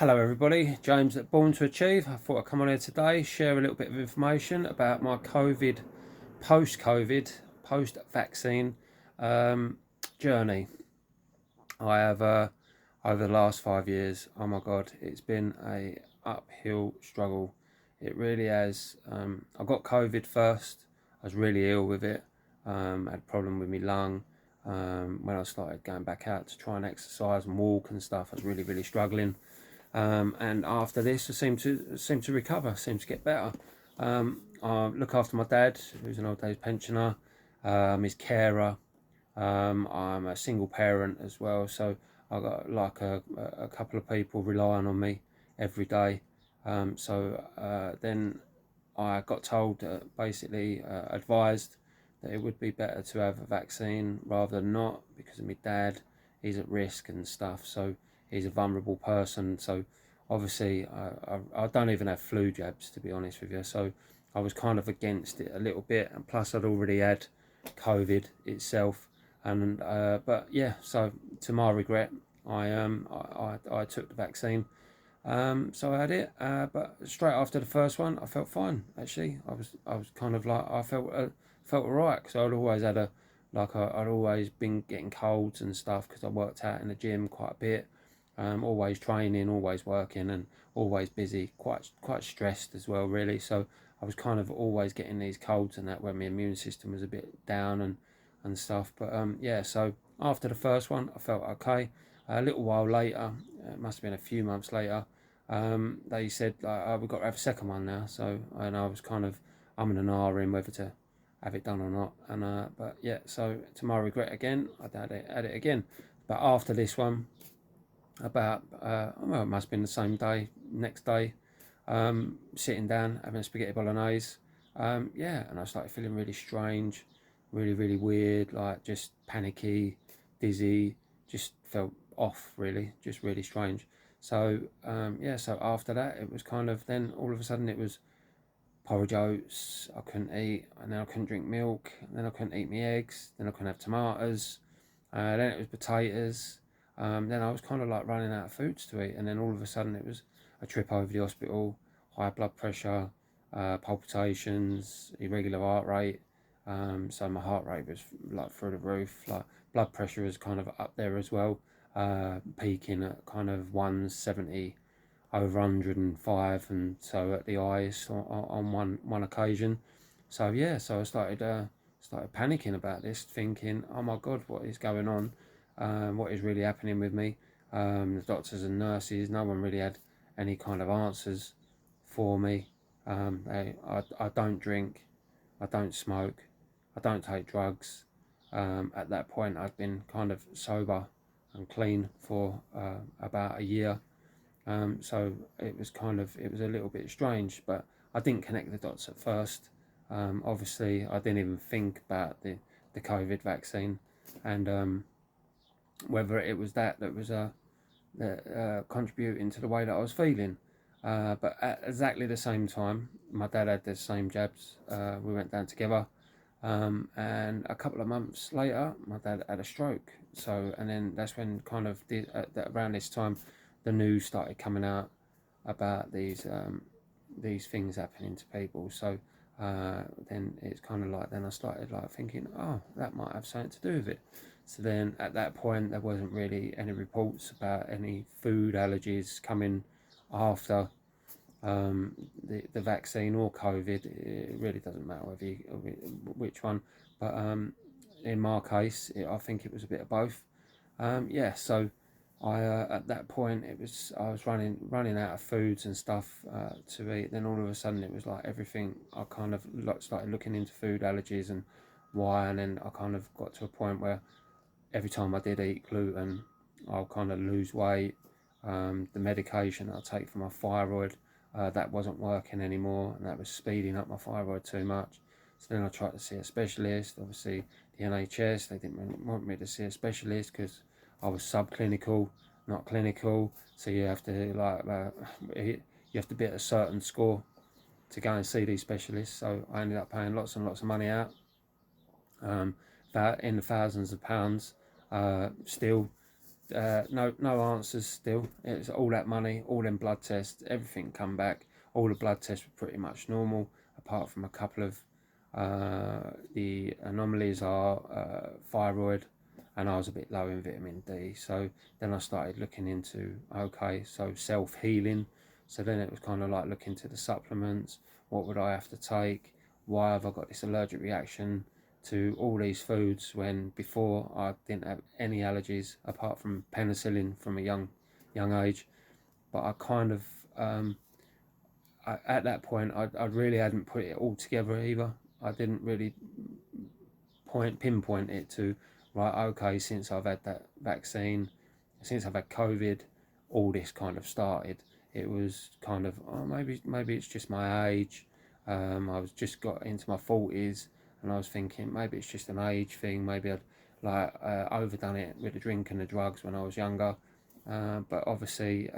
Hello everybody, James at Born to Achieve. I thought I'd come on here today, share a little bit of information about my post-COVID, post-vaccine um, journey. I have, over the last 5 years, oh my God, it's been a uphill struggle. It really has. I got COVID first. I was really ill with it. I had a problem with my lung. When I started going back out to try and exercise and walk and stuff, I was really, really struggling. And after this, I seem to recover, seem to get better. I look after my dad, who's an old age pensioner, his carer. I'm a single parent as well, so I got like a couple of people relying on me every day. Then I got told, basically advised that it would be better to have a vaccine rather than not because of my dad. He's at risk and stuff, so he's a vulnerable person. So obviously, I don't even have flu jabs, to be honest with you. So I was kind of against it a little bit, and plus I'd already had COVID itself. And but yeah, so to my regret, I took the vaccine. So I had it, but straight after the first one, I felt fine. Actually, I was kind of like I felt alright because I'd always had I'd always been getting colds and stuff because I worked out in the gym quite a bit, always training, always working, and always busy. Quite stressed as well, really. So I was kind of always getting these colds and that when my immune system was a bit down and stuff. But yeah, so after the first one, I felt okay. A little while later, it must have been a few months later, they said like, oh, we've got to have a second one now. So and I was kind of umming and ahhing whether to have it done or not. And but yeah, so to my regret again, I had it again. But after this one, about well, it must have been the same day, next day, sitting down having a spaghetti bolognese. Yeah, and I started feeling really strange, really really weird, like just panicky, dizzy, just felt off really, just really strange. So yeah, so after that it was kind of then all of a sudden it was porridge oats I couldn't eat, and then I couldn't drink milk, and then I couldn't eat my eggs, then I couldn't have tomatoes, then it was potatoes. Then I was kind of like running out of foods to eat, and then all of a sudden it was a trip over the hospital, high blood pressure, palpitations, irregular heart rate. So my heart rate was like through the roof. Like blood pressure was kind of up there as well, peaking at kind of 170 over 105, and so at the eyes on one occasion. So yeah, so I started panicking about this, thinking, oh my God, what is going on? What is really happening with me? The doctors and nurses, no one really had any kind of answers for me. I don't drink, I don't smoke, I don't take drugs. At that point, I'd been kind of sober and clean for about a year. So it was a little bit strange, but I didn't connect the dots at first. Obviously, I didn't even think about the COVID vaccine, and whether it was that was contributing to the way that I was feeling. But at exactly the same time, my dad had the same jabs. We went down together, and a couple of months later, my dad had a stroke. So, and then that's when kind of around this time, the news started coming out about these things happening to people. So then it's kind of like then I started like thinking, oh, that might have something to do with it. So then at that point, there wasn't really any reports about any food allergies coming after the vaccine or COVID. It really doesn't matter whether which one, but in my case, I think it was a bit of both. Yeah, so I at that point I was running out of foods and stuff to eat. Then all of a sudden it was like everything. I kind of started looking into food allergies and why, and then I kind of got to a point where every time I did eat gluten, I'll kind of lose weight. The medication I take for my thyroid, that wasn't working anymore, and that was speeding up my thyroid too much. So then I tried to see a specialist. Obviously, the NHS, they didn't really want me to see a specialist because I was subclinical, not clinical. So you have to you have to be at a certain score to go and see these specialists. So I ended up paying lots and lots of money out, that in the thousands of pounds, still no answers still. It's all that money, all them blood tests, everything come back. All the blood tests were pretty much normal, apart from a couple of the anomalies are thyroid, and I was a bit low in vitamin D. So then I started looking into, okay, so self healing. So then it was kind of like looking to the supplements. What would I have to take? Why have I got this allergic reaction to all these foods when before I didn't have any allergies apart from penicillin from a young age? But I kind of at that point I really hadn't put it all together either. I didn't really pinpoint it to, right, okay, since I've had that vaccine, since I've had COVID, all this kind of started. It was kind of, oh, maybe it's just my age. I was just got into my 40s, and I was thinking maybe it's just an age thing. Maybe I'd like overdone it with the drink and the drugs when I was younger. But obviously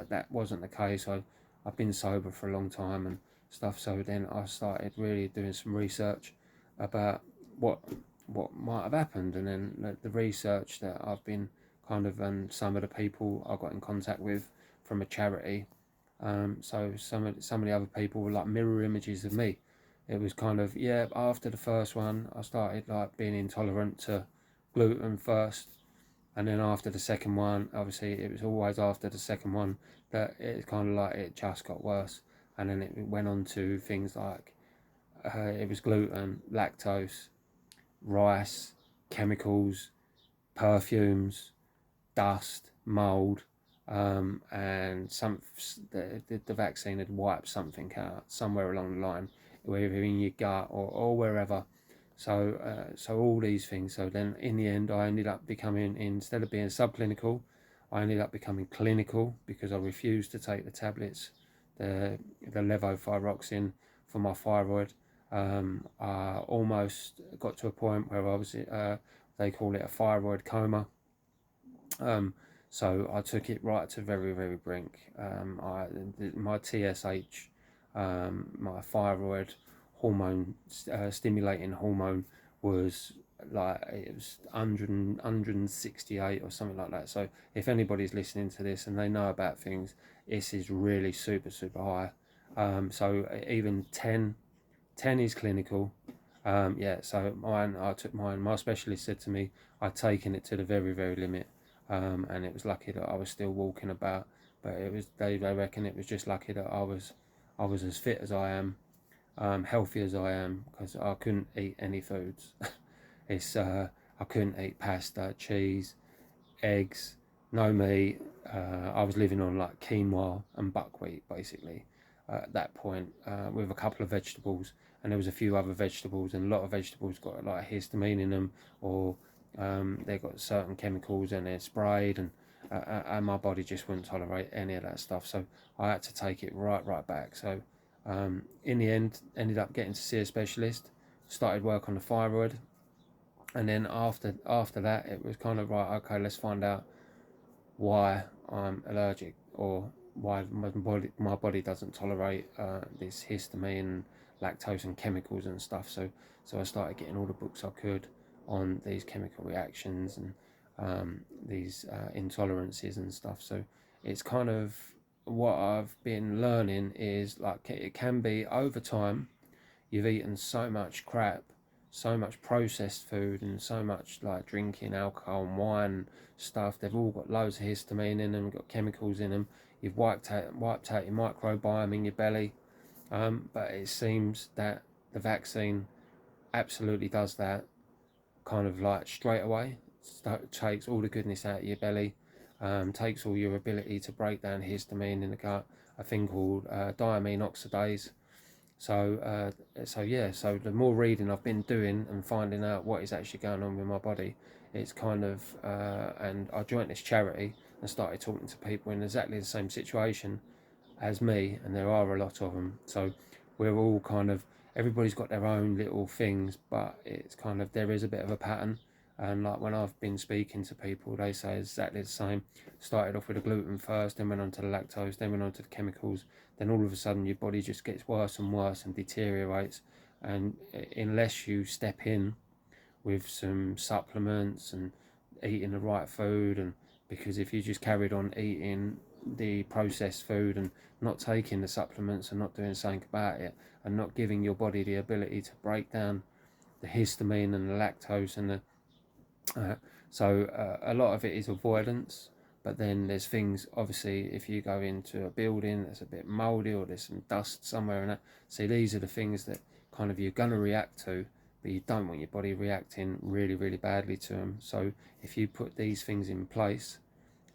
that wasn't the case. I've been sober for a long time and stuff. So then I started really doing some research about what what might have happened, and then the research that I've been kind of, and some of the people I got in contact with from a charity. So some of the other people were like mirror images of me. It was kind of, yeah. After the first one, I started like being intolerant to gluten first, and then after the second one, obviously it was always after the second one that it kind of like it just got worse, and then it went on to things like it was gluten, lactose, rice, chemicals, perfumes, dust, mold, and the vaccine had wiped something out somewhere along the line, whether in your gut or wherever. So all these things. So then in the end, I ended up becoming, instead of being subclinical, I ended up becoming clinical because I refused to take the tablets, the levothyroxine for my thyroid. I almost got to a point where I was, they call it a thyroid coma. Um, so I took it right to very, very brink. My TSH, my thyroid hormone, stimulating hormone, was like, it was 168 or something like that. So if anybody's listening to this and they know about things, this is really super, super high. So even 10 is clinical. Yeah, so I took mine. My specialist said to me I'd taken it to the very, very limit, and it was lucky that I was still walking about. But it was, they reckon it was just lucky that I was as fit as I am, healthy as I am, because I couldn't eat any foods. It's I couldn't eat pasta, cheese, eggs, no meat. I was living on like quinoa and buckwheat basically at that point, with a couple of vegetables, and there was a few other vegetables, and a lot of vegetables got like histamine in them, or they got certain chemicals and they're sprayed, and my body just wouldn't tolerate any of that stuff. So I had to take it right back. So in the end, ended up getting to see a specialist, started work on the thyroid, and then after that it was kind of, right, okay, let's find out why I'm allergic, or why my body doesn't tolerate this histamine, lactose, and chemicals and stuff. So I started getting all the books I could on these chemical reactions and these intolerances and stuff. So it's kind of what I've been learning is, like, it can be over time. You've eaten so much crap, so much processed food, and so much like drinking alcohol and wine stuff. They've all got loads of histamine in them, got chemicals in them. You've wiped out your microbiome in your belly. But it seems that the vaccine absolutely does that, kind of like straight away. Takes all the goodness out of your belly, takes all your ability to break down histamine in the gut, a thing called diamine oxidase. So yeah, so the more reading I've been doing and finding out what is actually going on with my body, it's kind of, and I joined this charity and started talking to people in exactly the same situation as me, and there are a lot of them. So we're all kind of, everybody's got their own little things, but it's kind of, there is a bit of a pattern. And like when I've been speaking to people, they say exactly the same. Started off with the gluten first, then went on to the lactose, then went on to the chemicals. Then all of a sudden your body just gets worse and worse and deteriorates. And unless you step in with some supplements and eating the right food and because if you just carried on eating the processed food and not taking the supplements and not doing something about it and not giving your body the ability to break down the histamine and the lactose and the uh, a lot of it is avoidance, but then there's things, obviously, if you go into a building that's a bit mouldy or there's some dust somewhere and that, see, these are the things that kind of you're going to react to, but you don't want your body reacting really, really badly to them. So if you put these things in place,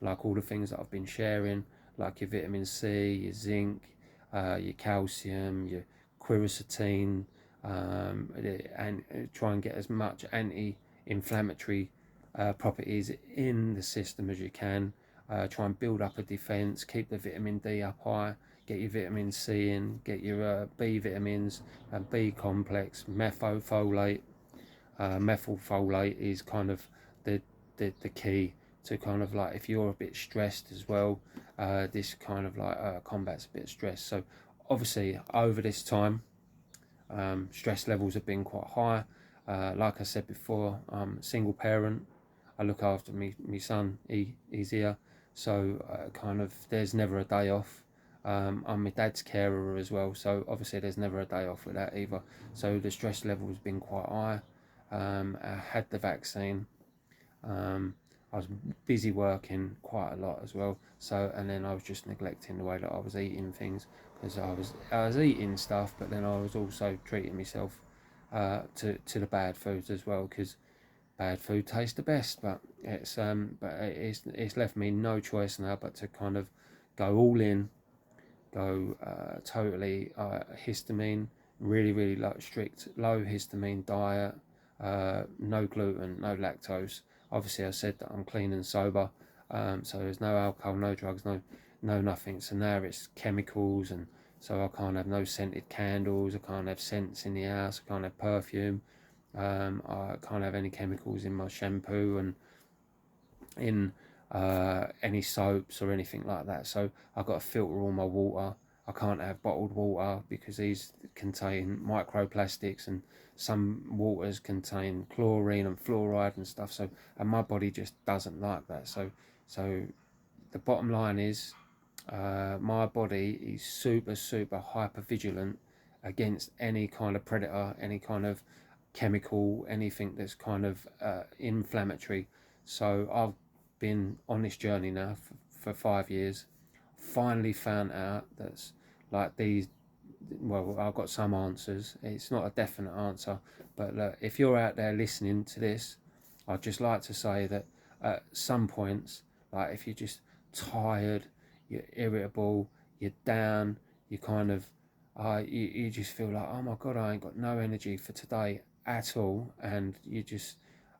like all the things that I've been sharing, like your vitamin C, your zinc, your calcium, your quercetin, and try and get as much anti-inflammatory properties in the system as you can. Try and build up a defense, keep the vitamin D up high, get your vitamin C in, get your B vitamins and B complex, methylfolate. Methylfolate is kind of the, the key to kind of like, if you're a bit stressed as well, this kind of like combats a bit of stress. So obviously over this time, stress levels have been quite high. Like I said before, I'm a single parent. I look after me son. He's here, so kind of there's never a day off. I'm my dad's carer as well, so obviously there's never a day off with that either. So the stress level has been quite high. I had the vaccine. Um, I was busy working quite a lot as well. So, and then I was just neglecting the way that I was eating things, because I was eating stuff, but then I was also treating myself to the bad foods as well, because bad food tastes the best. But it's left me no choice now but to kind of go all in, go totally histamine, really, really low, strict low histamine diet, no gluten, no lactose. Obviously, I said that I'm clean and sober, so there's no alcohol, no drugs, no nothing. So now it's chemicals, and so I can't have no scented candles, I can't have scents in the house, I can't have perfume, I can't have any chemicals in my shampoo and in any soaps or anything like that. So I've got to filter all my water. I can't have bottled water because these contain microplastics, and some waters contain chlorine and fluoride and stuff. So, and my body just doesn't like that. So the bottom line is, my body is super, super hyper vigilant against any kind of predator, any kind of chemical, anything that's kind of inflammatory. So I've been on this journey now for 5 years. Finally found out that's like these. Well, I've got some answers. It's not a definite answer, but look, if you're out there listening to this, I'd just like to say that at some points, like if you're just tired, you're irritable, you're down, you kind of, you just feel like, oh my God, I ain't got no energy for today at all. And you just,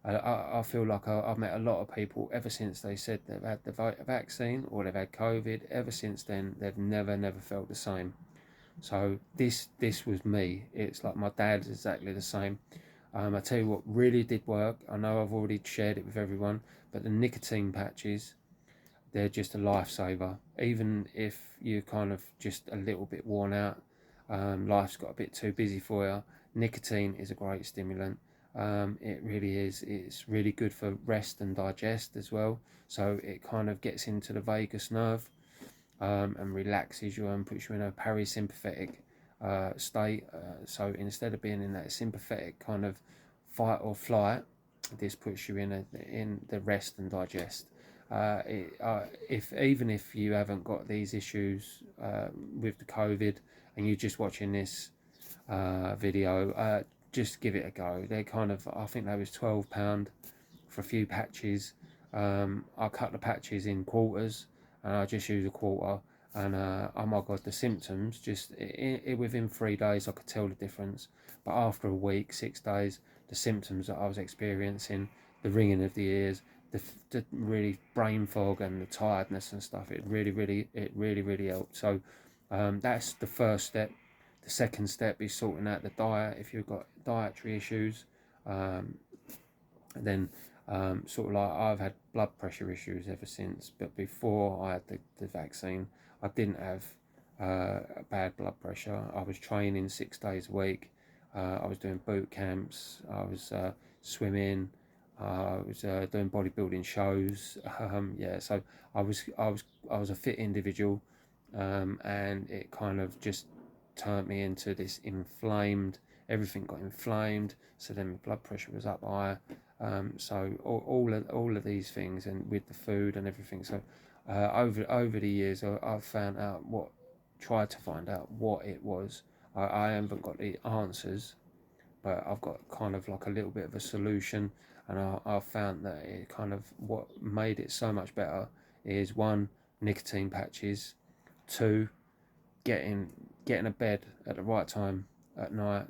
I feel like I've met a lot of people ever since they said they've had the vaccine or they've had COVID. Ever since then, they've never felt the same. So this was me. It's like my dad's exactly the same. I tell you what really did work. I know I've already shared it with everyone, but the nicotine patches, they're just a lifesaver. Even if you're kind of just a little bit worn out, life's got a bit too busy for you, nicotine is a great stimulant. It really is. It's really good for rest and digest as well. So it kind of gets into the vagus nerve, and relaxes you and puts you in a parasympathetic state. So instead of being in that sympathetic kind of fight or flight, this puts you in the rest and digest. If even if you haven't got these issues with the COVID and you're just watching this video, just give it a go. They're kind of, I think they was £12 for a few patches. I cut the patches in quarters, and I just use a quarter. And oh my God, the symptoms just within 3 days I could tell the difference. But after a week, 6 days, the symptoms that I was experiencing, the ringing of the ears, the really brain fog and the tiredness and stuff, it really helped. So that's the first step. The second step is sorting out the diet. If you've got dietary issues, then sort of like, I've had blood pressure issues ever since, but before I had the vaccine, I didn't have bad blood pressure. I was training 6 days a week. I was doing boot camps. I was swimming. I was doing bodybuilding shows. Yeah, so I was a fit individual, and it kind of just turned me into this inflamed. Everything got inflamed, so then my blood pressure was up high. So all of these things, and with the food and everything. So over the years, I've found out tried to find out what it was. I haven't got the answers, but I've got kind of like a little bit of a solution, and I found that it kind of what made it so much better is one, nicotine patches, two, getting getting a bed at the right time at night,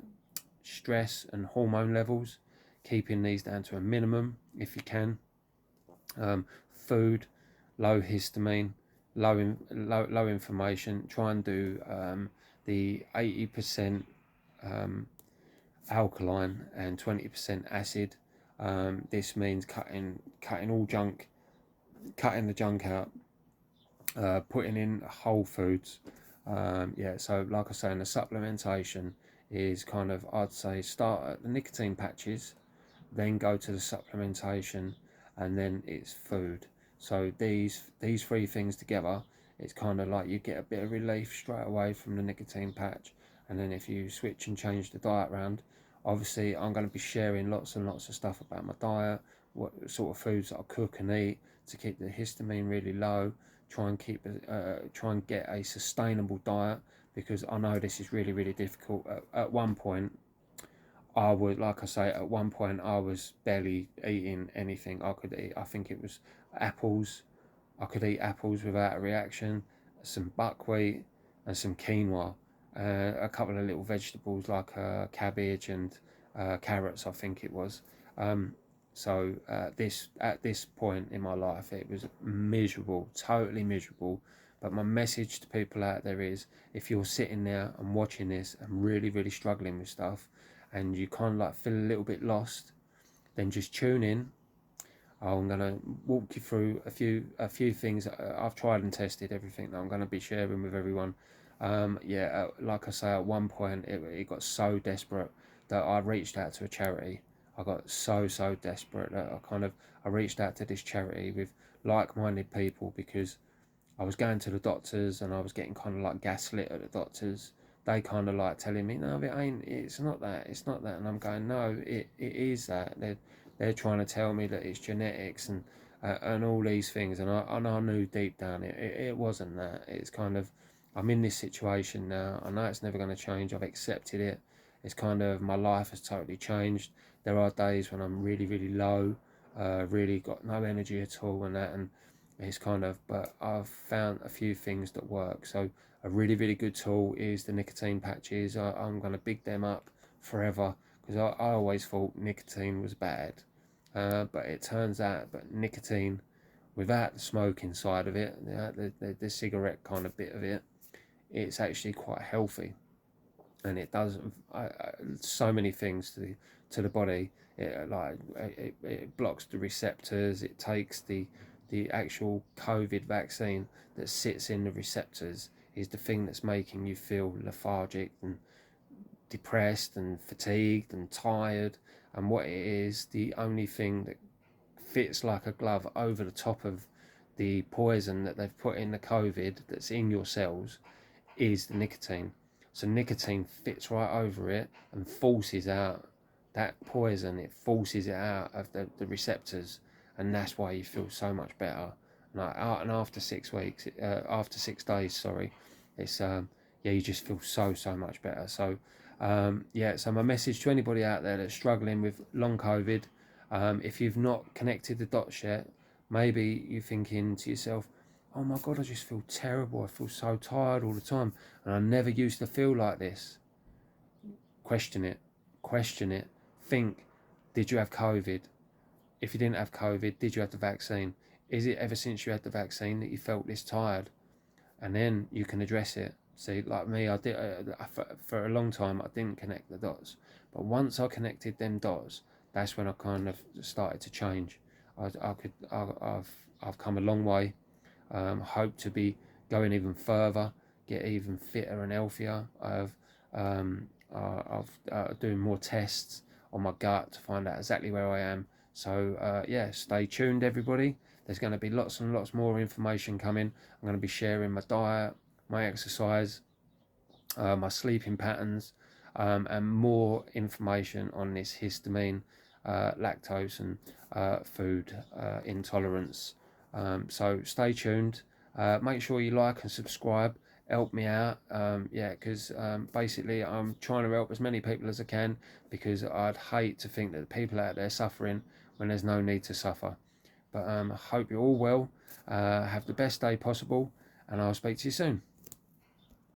stress and hormone levels, keeping these down to a minimum if you can, food, low histamine, low inflammation. Try and do the 80% alkaline and 20% acid. This means cutting all junk, cutting the junk out, putting in whole foods. Yeah, so like I say, in the supplementation is kind of, I'd say, start at the nicotine patches, then go to the supplementation, and then it's food. So these three things together, it's kind of like you get a bit of relief straight away from the nicotine patch. And then if you switch and change the diet around, obviously I'm going to be sharing lots and lots of stuff about my diet, what sort of foods that I cook and eat to keep the histamine really low. Try and get a sustainable diet, because I know this is really difficult. At one point, I would, like I say, at one point I was barely eating anything I could eat. I think it was apples. I could eat apples without a reaction, some buckwheat and some quinoa, a couple of little vegetables like cabbage and carrots, I think it was. Um, this at this point in my life, it was miserable, totally miserable. But my message to people out there is, if you're sitting there and watching this and really struggling with stuff, and you kind of like feel a little bit lost, then just tune in. I'm gonna walk you through a few things that I've tried and tested, everything that I'm gonna be sharing with everyone. Yeah, like I say, at one point it got so desperate that I reached out to a charity. I got so desperate that I reached out to this charity with like-minded people, because I was going to the doctors and I was getting kind of like gaslit at the doctors. They kind of like telling me, no, it ain't, it's not that, it's not that. And I'm going, no, it is that. They're trying to tell me that it's genetics and all these things. And I knew deep down it wasn't that. It's kind of, I'm in this situation now. I know it's never going to change. I've accepted it. It's kind of, my life has totally changed. There are days when I'm really low, really got no energy at all and that. And it's kind of, but I've found a few things that work. So a really good tool is the nicotine patches. I'm going to big them up forever, because I always thought nicotine was bad, but it turns out that nicotine, without the smoking side of it, the cigarette kind of bit of it, it's actually quite healthy, and it does so many things to the body. It blocks the receptors. It takes the actual COVID vaccine that sits in the receptors, is the thing that's making you feel lethargic and depressed and fatigued and tired. And what it is, the only thing that fits like a glove over the top of the poison that they've put in the COVID that's in your cells, is the nicotine. So nicotine fits right over it and forces out that poison. It forces it out of the receptors, and that's why you feel so much better. And after 6 weeks, after 6 days, sorry, it's yeah, you just feel so much better. So yeah, so my message to anybody out there that's struggling with long COVID, if you've not connected the dots yet, maybe you're thinking to yourself, oh my God, I just feel terrible. I feel so tired all the time, and I never used to feel like this. Question it. Question it. Think, did you have COVID? If you didn't have COVID, did you have the vaccine? Is it ever since you had the vaccine that you felt this tired? And then you can address it. See, like me, I did for a long time. I didn't connect the dots, but once I connected them dots, that's when I kind of started to change. I've come a long way. Hope to be going even further, get even fitter and healthier. I've doing more tests on my gut to find out exactly where I am, So yeah, stay tuned, everybody. There's going to be lots and lots more information coming. I'm going to be sharing my diet, my exercise, my sleeping patterns, and more information on this histamine, lactose, and food intolerance. So stay tuned. Make sure you like and subscribe. Help me out. Yeah, because basically I'm trying to help as many people as I can, because I'd hate to think that the people out there suffering when there's no need to suffer. But I hope you're all well. Have the best day possible, and I'll speak to you soon.